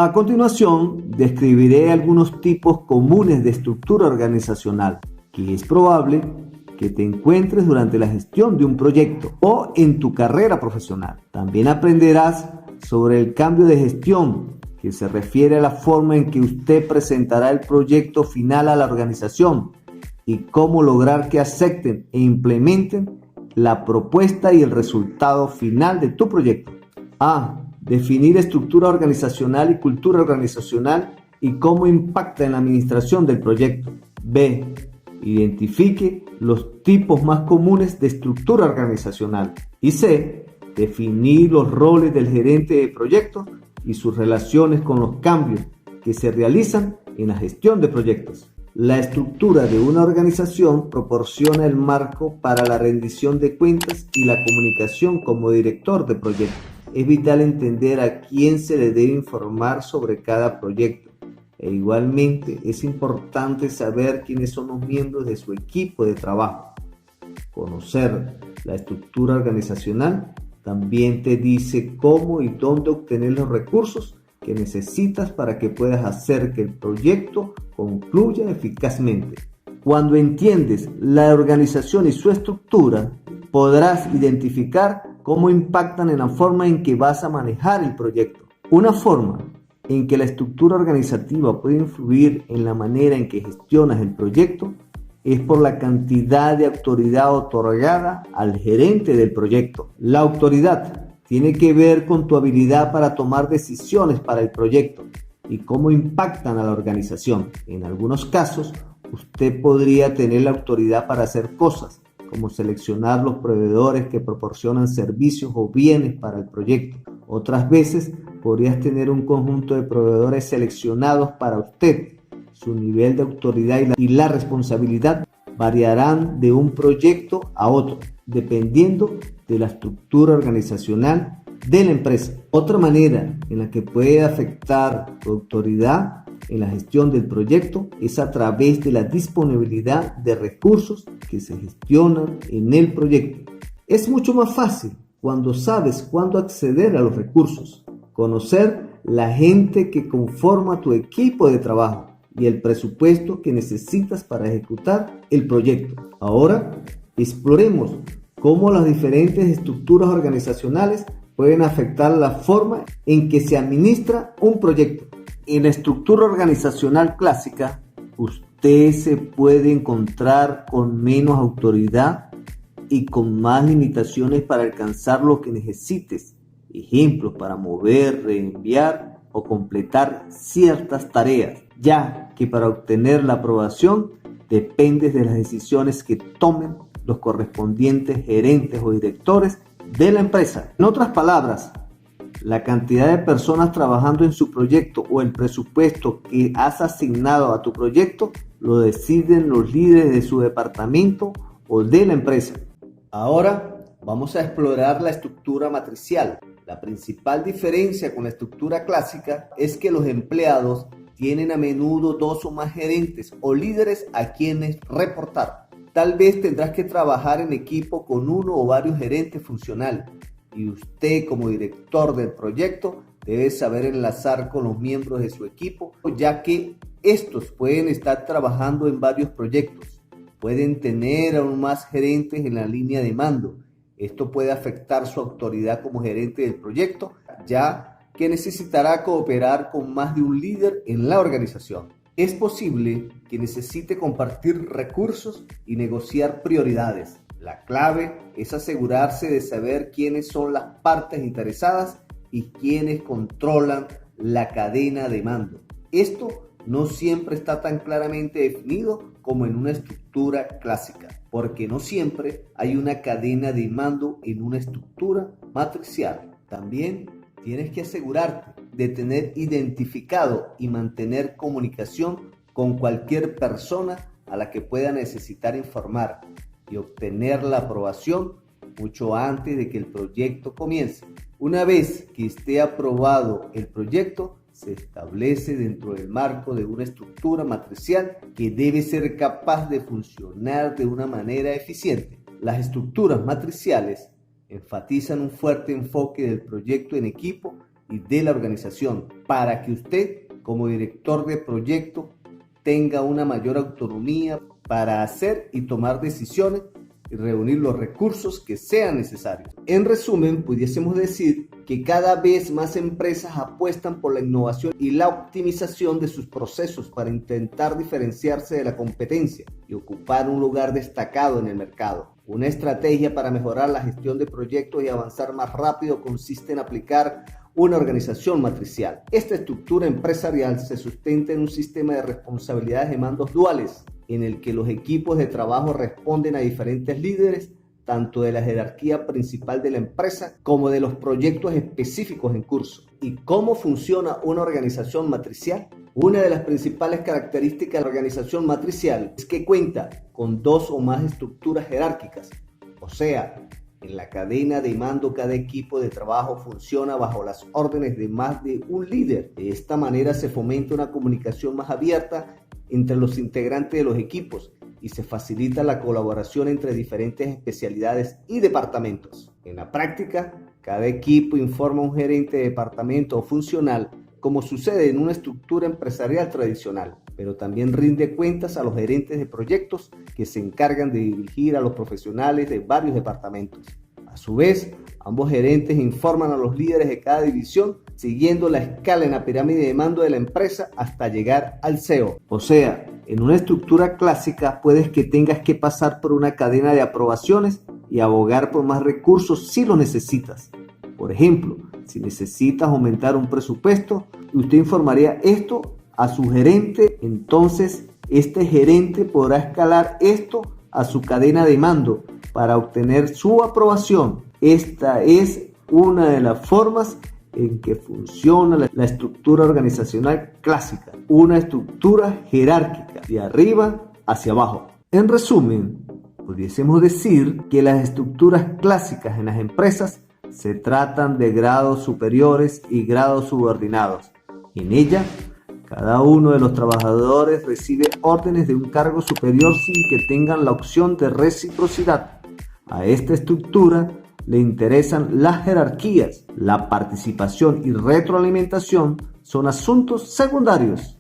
A continuación, describiré algunos tipos comunes de estructura organizacional que es probable que te encuentres durante la gestión de un proyecto o en tu carrera profesional. También aprenderás sobre el cambio de gestión, que se refiere a la forma en que usted presentará el proyecto final a la organización y cómo lograr que acepten e implementen la propuesta y el resultado final de tu proyecto. A. Definir estructura organizacional y cultura organizacional y cómo impacta en la administración del proyecto. B. Identifique los tipos más comunes de estructura organizacional. Y C. Definir los roles del gerente de proyectos y sus relaciones con los cambios que se realizan en la gestión de proyectos. La estructura de una organización proporciona el marco para la rendición de cuentas y la comunicación como director de proyectos. Es vital entender a quién se le debe informar sobre cada proyecto. E igualmente es importante saber quiénes son los miembros de su equipo de trabajo. Conocer la estructura organizacional también te dice cómo y dónde obtener los recursos que necesitas para que puedas hacer que el proyecto concluya eficazmente. Cuando entiendes la organización y su estructura, podrás identificar cómo impactan en la forma en que vas a manejar el proyecto. Una forma en que la estructura organizativa puede influir en la manera en que gestionas el proyecto es por la cantidad de autoridad otorgada al gerente del proyecto. La autoridad tiene que ver con tu habilidad para tomar decisiones para el proyecto y cómo impactan a la organización. En algunos casos, usted podría tener la autoridad para hacer cosas, como seleccionar los proveedores que proporcionan servicios o bienes para el proyecto. Otras veces, podrías tener un conjunto de proveedores seleccionados para usted. Su nivel de autoridad y la responsabilidad variarán de un proyecto a otro, dependiendo de la estructura organizacional de la empresa. Otra manera en la que puede afectar tu autoridad en la gestión del proyecto es a través de la disponibilidad de recursos que se gestionan en el proyecto. Es mucho más fácil cuando sabes cuándo acceder a los recursos, conocer la gente que conforma tu equipo de trabajo y el presupuesto que necesitas para ejecutar el proyecto. Ahora, exploremos cómo las diferentes estructuras organizacionales pueden afectar la forma en que se administra un proyecto. En la estructura organizacional clásica, usted se puede encontrar con menos autoridad y con más limitaciones para alcanzar lo que necesites. Ejemplos para mover, reenviar o completar ciertas tareas, ya que para obtener la aprobación dependes de las decisiones que tomen los correspondientes gerentes o directores de la empresa. En otras palabras, la cantidad de personas trabajando en su proyecto o el presupuesto que has asignado a tu proyecto lo deciden los líderes de su departamento o de la empresa. Ahora vamos a explorar la estructura matricial. La principal diferencia con la estructura clásica es que los empleados tienen a menudo dos o más gerentes o líderes a quienes reportar. Tal vez tendrás que trabajar en equipo con uno o varios gerentes funcionales y usted como director del proyecto debe saber enlazar con los miembros de su equipo, ya que estos pueden estar trabajando en varios proyectos. Pueden tener aún más gerentes en la línea de mando. Esto puede afectar su autoridad como gerente del proyecto, ya que necesitará cooperar con más de un líder en la organización. Es posible que necesite compartir recursos y negociar prioridades. La clave es asegurarse de saber quiénes son las partes interesadas y quiénes controlan la cadena de mando. Esto no siempre está tan claramente definido como en una estructura clásica, porque no siempre hay una cadena de mando en una estructura matricial. También tienes que asegurarte de tener identificado y mantener comunicación con cualquier persona a la que pueda necesitar informar y obtener la aprobación mucho antes de que el proyecto comience. Una vez que esté aprobado el proyecto, se establece dentro del marco de una estructura matricial que debe ser capaz de funcionar de una manera eficiente. Las estructuras matriciales enfatizan un fuerte enfoque del proyecto en equipo y de la organización para que usted, como director de proyecto, tenga una mayor autonomía para hacer y tomar decisiones y reunir los recursos que sean necesarios. En resumen, pudiésemos decir que cada vez más empresas apuestan por la innovación y la optimización de sus procesos para intentar diferenciarse de la competencia y ocupar un lugar destacado en el mercado. Una estrategia para mejorar la gestión de proyectos y avanzar más rápido consiste en aplicar una organización matricial. Esta estructura empresarial se sustenta en un sistema de responsabilidades de mandos duales, en el que los equipos de trabajo responden a diferentes líderes, tanto de la jerarquía principal de la empresa como de los proyectos específicos en curso. ¿Y cómo funciona una organización matricial? Una de las principales características de la organización matricial es que cuenta con 2 o más estructuras jerárquicas, o sea, en la cadena de mando cada equipo de trabajo funciona bajo las órdenes de más de un líder. De esta manera se fomenta una comunicación más abierta entre los integrantes de los equipos y se facilita la colaboración entre diferentes especialidades y departamentos. En la práctica, cada equipo informa a un gerente de departamento o funcional, como sucede en una estructura empresarial tradicional, pero también rinde cuentas a los gerentes de proyectos que se encargan de dirigir a los profesionales de varios departamentos. A su vez, ambos gerentes informan a los líderes de cada división siguiendo la escala en la pirámide de mando de la empresa hasta llegar al CEO. O sea, en una estructura clásica puedes que tengas que pasar por una cadena de aprobaciones y abogar por más recursos si lo necesitas. Por ejemplo, si necesitas aumentar un presupuesto, usted informaría esto a su gerente, entonces este gerente podrá escalar esto a su cadena de mando para obtener su aprobación. Esta es una de las formas en que funciona la estructura organizacional clásica, una estructura jerárquica, de arriba hacia abajo. En resumen, pudiésemos decir que las estructuras clásicas en las empresas se tratan de grados superiores y grados subordinados. En ella, cada uno de los trabajadores recibe órdenes de un cargo superior sin que tengan la opción de reciprocidad. A esta estructura le interesan las jerarquías, la participación y retroalimentación son asuntos secundarios.